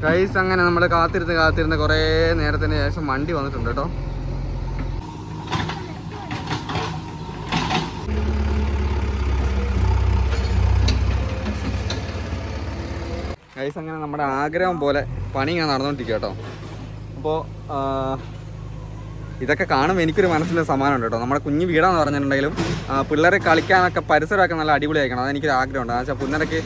Guys അങ്ങനെ നമ്മൾ കാത്തിരുന്ന് കുറേ നേരത്തിന് ശേഷം വണ്ടി വന്നിട്ടുണ്ട് കേട്ടോ. ഗൈസ് അങ്ങനെ നമ്മുടെ ആഗ്രഹം പോലെ പണി ഇങ്ങനെ നടന്നുകൊണ്ടിരിക്കുക കേട്ടോ. അപ്പോൾ ഇതൊക്കെ കാണുമ്പോൾ എനിക്കൊരു മനസ്സിൻ്റെ സമാനമുണ്ട് കേട്ടോ. നമ്മുടെ കുഞ്ഞു വീടാന്ന് പറഞ്ഞിട്ടുണ്ടെങ്കിലും പിള്ളേരെ കളിക്കാനൊക്കെ പരിസരമൊക്കെ നല്ല അടിപൊളിയായിരിക്കണം. അതെനിക്കൊരു ആഗ്രഹമുണ്ട്. എന്ന് വെച്ചാൽ പുന്നരക്ക്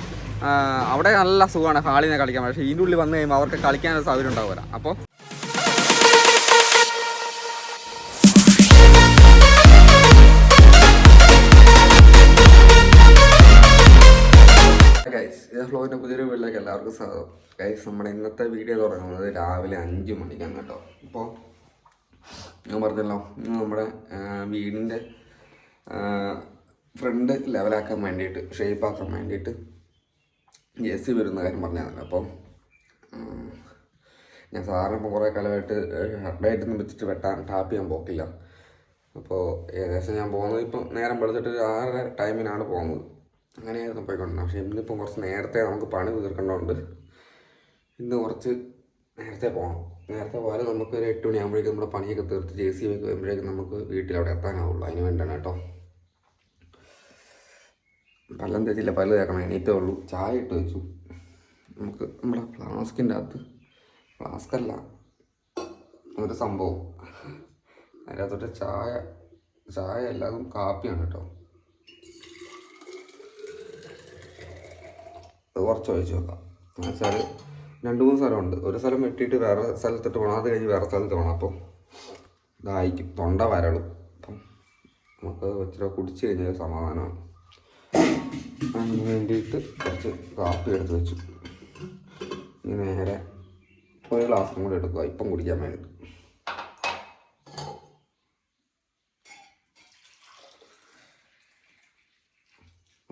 അവിടെ നല്ല സുഖമാണ് ഹാളിൽ നിന്ന് കളിക്കാൻ. പക്ഷേ ഇതിൻ്റെ ഉള്ളിൽ വന്നു കഴിയുമ്പോൾ അവർക്ക് കളിക്കാനൊരു സൗകര്യം ഉണ്ടാവില്ല. അപ്പോൾ ഗൈസ് ഇത് ഫ്ലോറിൻ്റെ പുതിയൊരു വീട്ടിലേക്ക് എല്ലാവർക്കും സ്വാഗതം. ഗൈസ് നമ്മുടെ ഇന്നത്തെ വീഡിയോ തുടങ്ങുന്നത് രാവിലെ 5 മണിക്കാണ് കേട്ടോ. അപ്പോൾ ഞാൻ പറഞ്ഞല്ലോ, ഇന്ന് നമ്മുടെ വീടിൻ്റെ ഫ്രണ്ട് ലെവലാക്കാൻ വേണ്ടിയിട്ട്, ഷേപ്പാക്കാൻ വേണ്ടിയിട്ട് JCB വരുന്ന കാര്യം പറഞ്ഞാണല്ലോ. അപ്പോൾ ഞാൻ സാറിന് ഇപ്പോൾ കുറേ കാലമായിട്ട് ഹെഡായിട്ടൊന്നും വെച്ചിട്ട് ടാപ്പ് ചെയ്യാൻ പോക്കില്ല. അപ്പോൾ ഏകദേശം ഞാൻ പോകുന്നത് ഇപ്പം നേരം വെളുത്തിട്ട് 6:30 ടൈമിനാണ് പോകുന്നത്. അങ്ങനെയായിരുന്നു പോയിക്കൊണ്ടിരുന്നത്. പക്ഷേ ഇന്നിപ്പം കുറച്ച് നേരത്തെ നമുക്ക് പണി തീർക്കേണ്ടതുകൊണ്ട് ഇന്ന് കുറച്ച് നേരത്തെ പോകണം. നേരത്തെ പോയാലും നമുക്കൊരു 8 മണിയാകുമ്പോഴേക്കും നമ്മുടെ പണിയൊക്കെ തീർത്ത് JCB ഒക്കെ വരുമ്പോഴേക്കും നമുക്ക് വീട്ടിലവിടെ എത്താനാവുള്ളൂ. അതിന് വേണ്ടിയാണ് കേട്ടോ. പല്ലം തേച്ചില്ല, പല്ല് തേക്കണം, എണീറ്റേ ഉള്ളൂ. ചായ ഇട്ട് വെച്ചു. നമുക്ക് നമ്മുടെ ഫ്ലാസ്കിൻ്റെ അകത്ത്, ഫ്ലാസ്കല്ല ഒരു സംഭവം, അതിനകത്തോട്ട് ചായ എല്ലാതും കാപ്പിയാണ് കേട്ടോ. അത് കുറച്ച് ഒഴിച്ച് വെക്കാം. എന്ന് വെച്ചാൽ 2-3 സ്ഥലമുണ്ട്. ഒരു സ്ഥലം വെട്ടിയിട്ട് വേറെ സ്ഥലത്തിട്ട് പോകണം, അത് കഴിഞ്ഞ് വേറെ സ്ഥലത്ത് പോകണം. അപ്പം ഇതായിരിക്കും തൊണ്ട വരളും. അപ്പം നമുക്ക് ഇച്ചിരി കുടിച്ച് കഴിഞ്ഞാൽ സമാധാനമാണ്. അതിന് വേണ്ടിയിട്ട് കുറച്ച് കാപ്പി എടുത്ത് വെച്ചു. ഇനി നേരെ ഒരു ഗ്ലാസും കൂടി എടുക്കുക ഇപ്പം കുടിക്കാൻ വേണ്ടി.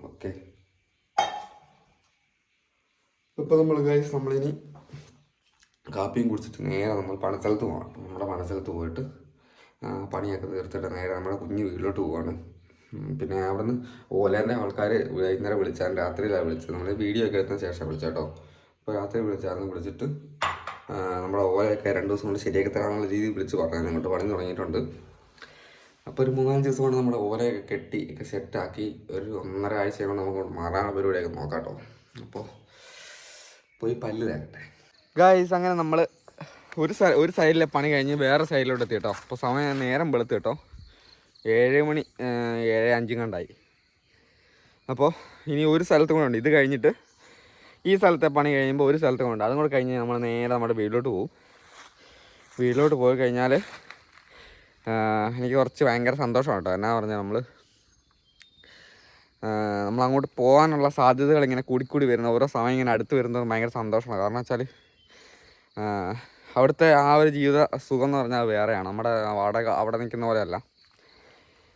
ഓക്കെ, ഇപ്പോൾ നമ്മളിനി കാപ്പിയും കുടിച്ചിട്ട് നേരെ നമ്മൾ പണിസ്ഥലത്ത് പോകണം. നമ്മുടെ പണിസ്ഥലത്ത് പോയിട്ട് പണിയൊക്കെ തീർത്തിട്ട് നേരെ നമ്മുടെ കുഞ്ഞു വീട്ടിലോട്ട് പോവാണ്. പിന്നെ അവിടെ നിന്ന് ഓലേൻ്റെ ആൾക്കാർ വൈകുന്നേരം വിളിച്ചാൽ, രാത്രിയിലാണ് വിളിച്ചത്. നമ്മൾ വീഡിയോ ഒക്കെ എടുത്തതിന് ശേഷം വിളിച്ചേട്ടോ. അപ്പോൾ രാത്രി വിളിച്ചിട്ട് നമ്മുടെ ഓലയൊക്കെ 2 ദിവസം കൊണ്ട് ശരിയാക്കി തരാനുള്ള രീതിയിൽ വിളിച്ച് പറഞ്ഞു. അങ്ങോട്ട് പണി തുടങ്ങിയിട്ടുണ്ട്. അപ്പോൾ ഒരു 3-4 ദിവസം കൊണ്ട് നമ്മുടെ ഓലയൊക്കെ കെട്ടി ഒക്കെ സെറ്റാക്കി ഒരു 1.5 ആഴ്ച കൊണ്ട് നമുക്ക് മാറാനുള്ള പരിപാടിയൊക്കെ നോക്കാം കേട്ടോ. അപ്പോൾ പോയി പല്ല് തേക്കട്ടെ. ഗായ്സ് അങ്ങനെ നമ്മൾ ഒരു സൈഡിലെ പണി കഴിഞ്ഞ് വേറെ സൈഡിലോട്ട് എത്തി കേട്ടോ. അപ്പോൾ സമയം നേരം വെളുത്ത് കേട്ടോ. 7 മണി 7:05 കണ്ടായി. അപ്പോൾ ഇനി ഒരു സ്ഥലത്ത് കൂടെ ഉണ്ട്. ഇത് കഴിഞ്ഞിട്ട് ഈ സ്ഥലത്തെ പണി കഴിയുമ്പോൾ ഒരു സ്ഥലത്ത് കൊണ്ട് അതും കൂടെ കഴിഞ്ഞ് നമ്മൾ നേരെ നമ്മുടെ വീട്ടിലോട്ട് പോകും. വീട്ടിലോട്ട് പോയി കഴിഞ്ഞാൽ എനിക്ക് കുറച്ച് ഭയങ്കര സന്തോഷമാണ് കേട്ടോ. എന്നാ പറഞ്ഞാൽ നമ്മളങ്ങോട്ട് പോകാനുള്ള സാധ്യതകൾ ഇങ്ങനെ കൂടിക്കൂടി വരുന്ന ഓരോ സമയം ഇങ്ങനെ അടുത്ത് വരുന്നത് ഭയങ്കര സന്തോഷമാണ്. കാരണം വെച്ചാൽ അവിടുത്തെ ആ ഒരു ജീവിത സുഖം എന്ന് പറഞ്ഞാൽ വേറെയാണ്. നമ്മുടെ വാടക അവിടെ നിൽക്കുന്ന പോലെയല്ല.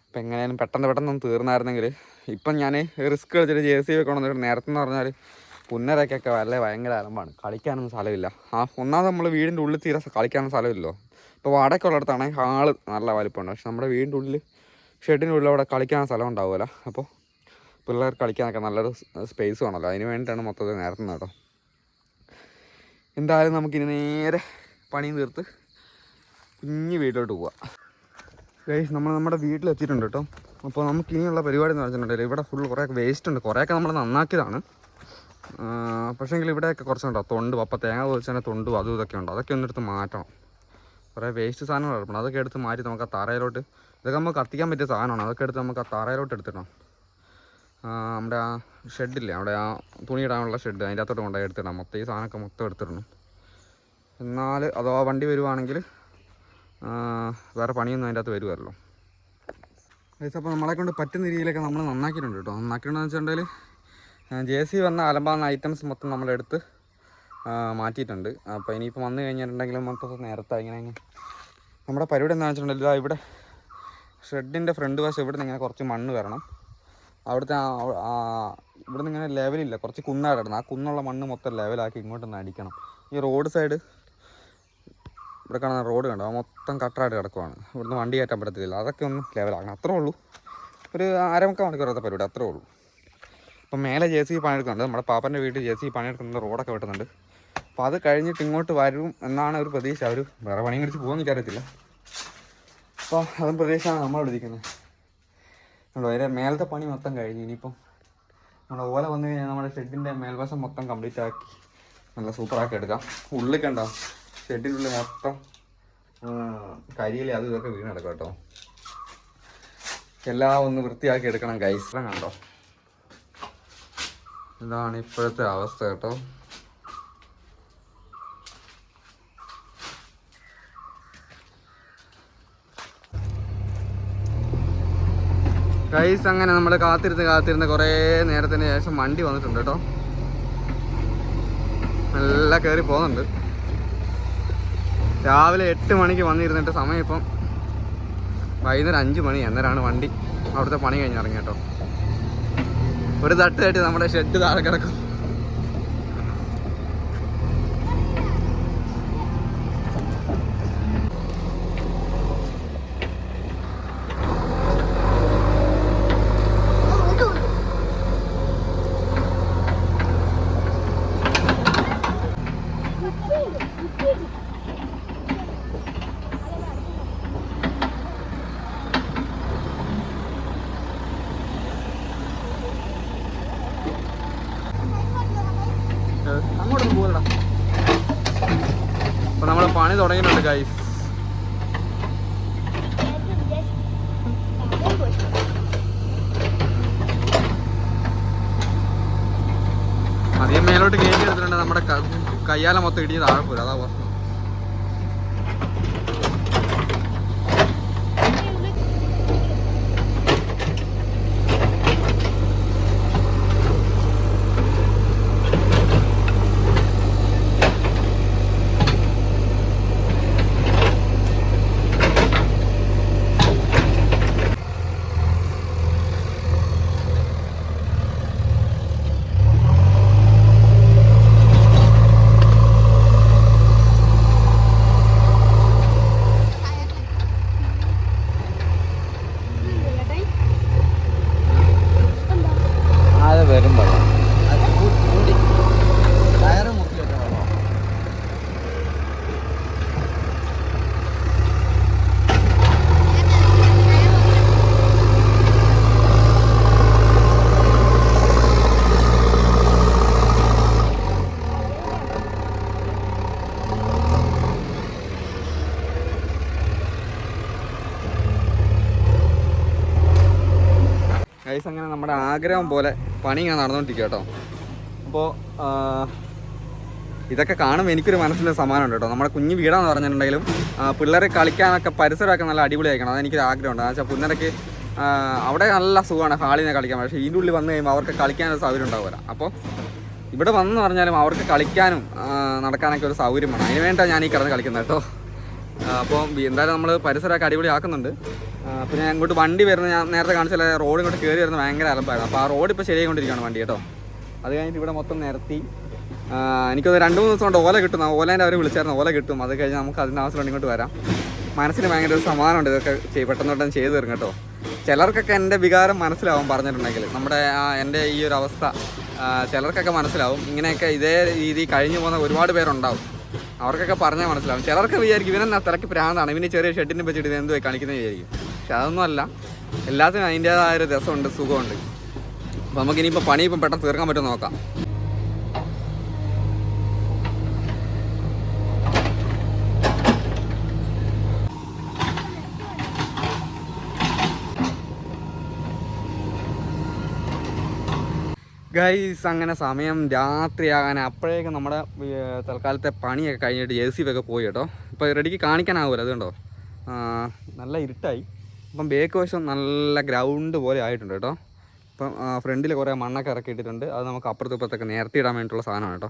ഇപ്പം എങ്ങനെയാലും പെട്ടെന്ന് തീർന്നായിരുന്നെങ്കിൽ ഇപ്പം ഞാൻ റിസ്ക് എടുത്തിട്ട് JCB കൊണ്ടുവന്നിട്ട് നേരത്തെ എന്ന് പറഞ്ഞാൽ പുന്നരക്കൊക്കെ ഭയങ്കര അലമ്പാണ്. കളിക്കാനൊന്നും സ്ഥലമില്ല. ഒന്നാമത് നമ്മൾ വീടിൻ്റെ ഉള്ളിൽ തീരെ കളിക്കാനൊന്നും സ്ഥലമില്ലല്ലോ. ഇപ്പോൾ വാടക ഉള്ളിടത്താണെങ്കിൽ ഹാള് നല്ല വലിപ്പമുണ്ട്. പക്ഷെ നമ്മുടെ വീടിൻ്റെ ഉള്ളിൽ ഷെഡിൻ്റെ ഉള്ളിൽ അവിടെ കളിക്കാൻ സ്ഥലം ഉണ്ടാവുമല്ലോ. അപ്പോൾ പിള്ളേർ കളിക്കാനൊക്കെ നല്ലൊരു സ്പേസ് വേണമല്ലോ. അതിന് വേണ്ടിയിട്ടാണ് മൊത്തത്തിൽ നേരത്തെ കേട്ടോ. എന്തായാലും നമുക്കിനി നേരെ പണിയും തീർത്ത് കുഞ്ഞ് വീട്ടിലോട്ട് പോവാം. ഗൈസ് നമ്മൾ നമ്മുടെ വീട്ടിലെത്തിയിട്ടുണ്ട് കേട്ടോ. അപ്പോൾ നമുക്ക് ഇനിയുള്ള പരിപാടി എന്ന് വെച്ചിട്ടുണ്ടെങ്കിൽ ഇവിടെ ഫുൾ കുറേ വേസ്റ്റ് ഉണ്ട്. കുറേയൊക്കെ നമ്മൾ നന്നാക്കിയതാണ്. പക്ഷേങ്കിൽ ഇവിടെയൊക്കെ കുറച്ചുണ്ടോ തൊണ്ട്, തേങ്ങ പൊതിച്ചതിൻ്റെ തൊണ്ടും അതും ഇതൊക്കെ ഉണ്ടോ. അതൊക്കെ ഒന്നെടുത്ത് മാറ്റണം. കുറേ വേസ്റ്റ് സാധനങ്ങൾ കിടക്കണം. അതൊക്കെ എടുത്ത് മാറ്റി നമുക്ക് ആ തറയിലോട്ട്, ഇതൊക്കെ നമുക്ക് കത്തിക്കാൻ പറ്റിയ സാധനമാണ്. അതൊക്കെ എടുത്ത് നമുക്ക് ആ തറയിലോട്ട് എടുത്തിടണം. നമ്മുടെ ആ ഷെഡില്ലേ, അവിടെ ആ തുണി ഇടാനുള്ള ഷെഡ്, അതിൻ്റെ അകത്തോട്ട് കൊണ്ടുപോയി എടുത്തിടാം. ഈ സാധനമൊക്കെ മൊത്തം എടുത്തിടണം. എന്നാൽ അഥവാ വണ്ടി വരുവാണെങ്കിൽ വേറെ പണിയൊന്നും അതിൻ്റെ അകത്ത് വരുമല്ലോ. അപ്പോൾ നമ്മളെ കൊണ്ട് പറ്റുന്ന രീതിയിലൊക്കെ നമ്മൾ നന്നാക്കിയിട്ടുണ്ട് കേട്ടോ. നന്നാക്കിയിട്ടുണ്ടെന്ന് വെച്ചിട്ടുണ്ടെങ്കിൽ JCB വന്ന അലമ്പാകുന്ന ഐറ്റംസ് മൊത്തം നമ്മളെടുത്ത് മാറ്റിയിട്ടുണ്ട്. അപ്പോൾ ഇനിയിപ്പോൾ വന്നു കഴിഞ്ഞിട്ടുണ്ടെങ്കിലും മൊത്തം നേരത്തെ ഇങ്ങനെ നമ്മുടെ പരിപാടി എന്താണെന്ന് വെച്ചിട്ടുണ്ടെങ്കിൽ ഇവിടെ ഷെഡിൻ്റെ ഫ്രണ്ട് വശം ഇവിടെ നിന്ന് ഇങ്ങനെ കുറച്ച് മണ്ണ് വരണം. അവിടുത്തെ ഇവിടെ നിന്ന് ഇങ്ങനെ ലെവലില്ല, കുറച്ച് കുന്നാണ് കിടക്കുന്നത്. ആ കുന്നുള്ള മണ്ണ് മൊത്തം ലെവലാക്കി ഇങ്ങോട്ടൊന്ന് അടിക്കണം. ഈ റോഡ് സൈഡ് ഇവിടെ കാണുന്ന റോഡ് കണ്ടോ, ആ മൊത്തം കട്ടറായിട്ട് കിടക്കുവാണ്. ഇവിടുന്ന് വണ്ടി കയറ്റാൻ പറ്റത്തില്ല. അതൊക്കെ ഒന്ന് ലെവലാക്കണം. അത്രേ ഉള്ളൂ. ഒരു 1/2 മണിക്കൂറത്തെ പരിപാടി, അത്രേ ഉള്ളൂ. അപ്പം മേലെ JCB പണിയെടുക്കുന്നുണ്ട്. നമ്മുടെ പാപ്പൻ്റെ വീട്ടിൽ JCB പണിയെടുക്കുന്നുണ്ട്. റോഡൊക്കെ വെട്ടുന്നുണ്ട്. അപ്പോൾ അത് കഴിഞ്ഞിട്ട് ഇങ്ങോട്ട് വരും എന്നാണ് ഒരു പ്രതീക്ഷ. അവർ വേറെ പണിയും കഴിച്ച് പോകുമെന്ന് എനിക്കറിയത്തില്ല. അപ്പോൾ അതും പ്രതീക്ഷയാണ് നമ്മളിവിടെ ഇരിക്കുന്നത്. അതിൻ്റെ മേലത്തെ പണി മൊത്തം കഴിഞ്ഞു. ഇനിയിപ്പം നമ്മുടെ ഓല വന്നു കഴിഞ്ഞാൽ നമ്മുടെ ഷെഡിൻ്റെ മേൽവശം മൊത്തം കംപ്ലീറ്റ് ആക്കി നല്ല സൂപ്പറാക്കി എടുക്കാം. ഉള്ളിൽ കണ്ടോ, ഷെഡിൻ്റെ ഉള്ളിൽ മൊത്തം കരിയില അത് ഇതൊക്കെ വീണെടുക്കാം കേട്ടോ. എല്ലാം ഒന്ന് വൃത്തിയാക്കി എടുക്കണം ഗൈസ്. കണ്ടോ, ഇതാണ് ഇപ്പോഴത്തെ അവസ്ഥ കേട്ടോ. ഗൈസ് അങ്ങനെ നമ്മൾ കാത്തിരുന്ന് കുറേ നേരത്തിന് ശേഷം വണ്ടി വന്നിട്ടുണ്ട് കേട്ടോ. നല്ല കയറി പോകുന്നുണ്ട്. രാവിലെ 8 മണിക്ക് വന്നിരുന്നിട്ട് സമയം ഇപ്പം വൈകുന്നേരം 5 മണി. അന്നേരമാണ് വണ്ടി അവിടുത്തെ പണി കഴിഞ്ഞിറങ്ങി കേട്ടോ. ഒരു തട്ട് നമ്മുടെ ഷെഡ് താഴെ കിടക്കും. അങ്ങോട്ടൊന്നും പോകലടാ. അപ്പൊ നമ്മള് പണി തുടങ്ങിയിട്ടുണ്ട് ഗൈസ്. അധികം മേലോട്ട് കയറ്റി എടുത്തിട്ടുണ്ട്. നമ്മുടെ കയ്യാല മൊത്തം ഇടിഞ്ഞ് താഴെ പോരും. അതാ പ്രശ്നം. ഗൈസ് അങ്ങനെ നമ്മുടെ ആഗ്രഹം പോലെ പണി ഇങ്ങനെ നടന്നുകൊണ്ടിരിക്കുക കേട്ടോ. അപ്പോൾ ഇതൊക്കെ കാണുമ്പോൾ എനിക്കൊരു മനസ്സിൻ്റെ സമാനമുണ്ട് കേട്ടോ. നമ്മുടെ കുഞ്ഞു വീടാന്ന് പറഞ്ഞിട്ടുണ്ടെങ്കിലും പിള്ളേരെ കളിക്കാനൊക്കെ പരിസരമൊക്കെ നല്ല അടിപൊളിയായിരിക്കണം. അതെനിക്കൊരു ആഗ്രഹമുണ്ട്. എന്ന് വെച്ചാൽ പുന്നരയ്ക്ക് അവിടെ നല്ല സുഖമാണ് ഹാളിൽ നിന്ന് കളിക്കാൻ. പക്ഷേ ഇതിൻ്റെ ഉള്ളിൽ വന്നു കഴിയുമ്പോൾ അവർക്ക് കളിക്കാനൊരു സൗകര്യം ഉണ്ടാവില്ല. അപ്പോൾ ഇവിടെ വന്നെന്ന് പറഞ്ഞാലും അവർക്ക് കളിക്കാനും നടക്കാനൊക്കെ ഒരു സൗകര്യം വേണം. അതിന് വേണ്ടിയാണ് ഞാൻ ഈ കിടന്ന് കളിക്കുന്നത് കേട്ടോ. അപ്പോൾ എന്തായാലും നമ്മൾ പരിസരമൊക്കെ അടിപൊളി ആക്കുന്നുണ്ട്. പിന്നെ അങ്ങോട്ട് വണ്ടി വരുന്നത് ഞാൻ നേരത്തെ കാണിച്ചാൽ റോഡ് ഇങ്ങോട്ട് കയറി വരുന്നത് ഭയങ്കര അലമ്പായിരുന്നു. അപ്പോൾ ആ റോഡ് ഇപ്പോൾ ശരിയായിക്കൊണ്ടിരിക്കുകയാണ് വണ്ടി കേട്ടോ. അത് കഴിഞ്ഞിട്ട് ഇവിടെ മൊത്തം നിരത്തി. എനിക്കത് 2-3 ദിവസം കൊണ്ട് ഓല കിട്ടും. ഓലേൻ്റെ അവർ വിളിച്ചായിരുന്നു, ഓല കിട്ടും. അത് കഴിഞ്ഞ് നമുക്ക് അതിൻ്റെ ആവശ്യം ഇങ്ങോട്ട് വരാം. മനസ്സിന് ഭയങ്കര ഒരു സമാനമുണ്ട്. ഇതൊക്കെ പെട്ടെന്ന് ചെയ്ത് തരും കേട്ടോ. ചിലർക്കൊക്കെ എൻ്റെ വികാരം മനസ്സിലാവും പറഞ്ഞിട്ടുണ്ടെങ്കിൽ. നമ്മുടെ എൻ്റെ ഈ ഒരു അവസ്ഥ ചിലർക്കൊക്കെ മനസ്സിലാവും. ഇങ്ങനെയൊക്കെ ഇതേ രീതി കഴിഞ്ഞു പോകുന്ന ഒരുപാട് പേരുണ്ടാവും. അവർക്കൊക്കെ പറഞ്ഞാൽ മനസ്സിലാവും. ചിലർക്ക് വിചാരിക്കും ഇവനെന്നാ തിരക്ക് പ്രാന്താണ്, ഇവന് ചെറിയ ഷെഡിനെ വെച്ചിട്ട് ഇത് എന്തുവായി കളിക്കുന്നത് വിചാരിക്കും. പക്ഷെ അതൊന്നുമല്ല. എല്ലാത്തിനും അതിൻ്റേതായ ഒരു രസമുണ്ട്, സുഖമുണ്ട്. അപ്പോൾ നമുക്കിനിയിപ്പോൾ പണി ഇപ്പം പെട്ടെന്ന് തീർക്കാൻ പറ്റുമെന്ന് നോക്കാം. ഗൈസ് അങ്ങനെ സമയം രാത്രിയാകാൻ അപ്പോഴേക്കും നമ്മുടെ തൽക്കാലത്തെ പണിയൊക്കെ കഴിഞ്ഞിട്ട് JCB ഒക്കെ പോയി കേട്ടോ. ഇപ്പോൾ റെഡിക്ക് കാണിക്കാനാവില്ല. അതുകൊണ്ടോ നല്ല ഇരുട്ടായി. അപ്പം ബേക്ക് വശം നല്ല ഗ്രൗണ്ട് പോലെ ആയിട്ടുണ്ട് കേട്ടോ. ഇപ്പം ഫ്രണ്ടിൽ കുറേ മണ്ണൊക്കെ ഇറക്കിയിട്ടിട്ടുണ്ട്. അത് നമുക്ക് അപ്പുറത്തൊക്കെ നിരത്തിയിടാൻ വേണ്ടിയിട്ടുള്ള സാധനമാണ് കേട്ടോ.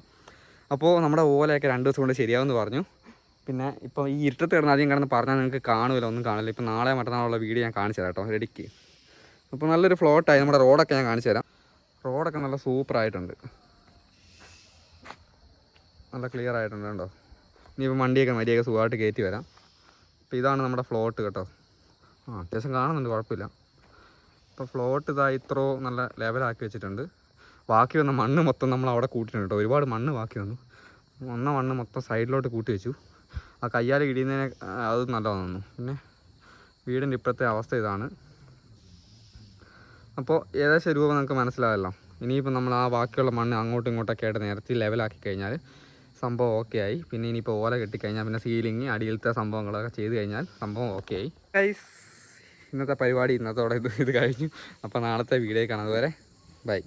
അപ്പോൾ നമ്മുടെ ഓലയൊക്കെ 2 ദിവസം കൊണ്ട് ശരിയാവുമെന്ന് പറഞ്ഞു. പിന്നെ ഇപ്പോൾ ഈ ഇരുട്ടത്ത് കിടന്ന് ആദ്യം കിടന്ന് പറഞ്ഞാൽ നിങ്ങൾക്ക് കാണുമല്ലോ, ഒന്നും കാണില്ല. ഇപ്പോൾ നാളെ മറ്റന്നാളുള്ള വീഡിയോ ഞാൻ കാണിച്ചു തരാം കേട്ടോ റെഡിക്ക്. അപ്പോൾ നല്ലൊരു ഫ്ലോട്ടായി. നമ്മുടെ റോഡൊക്കെ ഞാൻ കാണിച്ചു തരാം. റോഡൊക്കെ നല്ല സൂപ്പറായിട്ടുണ്ട്, നല്ല ക്ലിയർ ആയിട്ടുണ്ട് കേട്ടോ. ഇനിയിപ്പോൾ വണ്ടിയൊക്കെ മര്യാദ സുഖമായിട്ട് കയറ്റി വരാം. അപ്പോൾ ഇതാണ് നമ്മുടെ ഫ്ലോട്ട് കേട്ടോ. അത്യാവശ്യം കാണുന്നുണ്ട്, കുഴപ്പമില്ല. അപ്പോൾ ഫ്ലോട്ട് ഇതാ ഇത്രോ നല്ല ലെവലാക്കി വെച്ചിട്ടുണ്ട്. ബാക്കി വന്ന മണ്ണ് മൊത്തം നമ്മൾ അവിടെ കൂട്ടിയിട്ടുണ്ട് കേട്ടോ. ഒരുപാട് മണ്ണ് ബാക്കി വന്നു. വന്ന മണ്ണ് മൊത്തം സൈഡിലോട്ട് കൂട്ടി വെച്ചു. ആ കയ്യാൽ ഇടിയുന്നതിനെ അത് നല്ലതാണ് തോന്നുന്നു. പിന്നെ വീടിൻ്റെ ഇപ്പോഴത്തെ അവസ്ഥ ഇതാണ്. അപ്പോൾ ഏകദേശം രൂപ നമുക്ക് മനസ്സിലായല്ലോ. ഇനിയിപ്പോൾ നമ്മൾ ആ ബാക്കിയുള്ള മണ്ണ് അങ്ങോട്ടും ഇങ്ങോട്ടൊക്കെ ആയിട്ട് നിരത്തി ലെവലാക്കി കഴിഞ്ഞാൽ സംഭവം ഓക്കെ ആയി. പിന്നെ ഇനിയിപ്പോൾ ഓല കെട്ടിക്കഴിഞ്ഞാൽ പിന്നെ സീലിങ് അടിയിലത്തെ സംഭവങ്ങളൊക്കെ ചെയ്ത് കഴിഞ്ഞാൽ സംഭവം ഓക്കെ ആയി. ഗൈസ്, ഇന്നത്തെ പരിപാടി ഇന്നത്തോടെ ഇത് കഴിഞ്ഞു. അപ്പോൾ നാളത്തെ വീഡിയോ കാണാം. അതുവരെ ബൈ.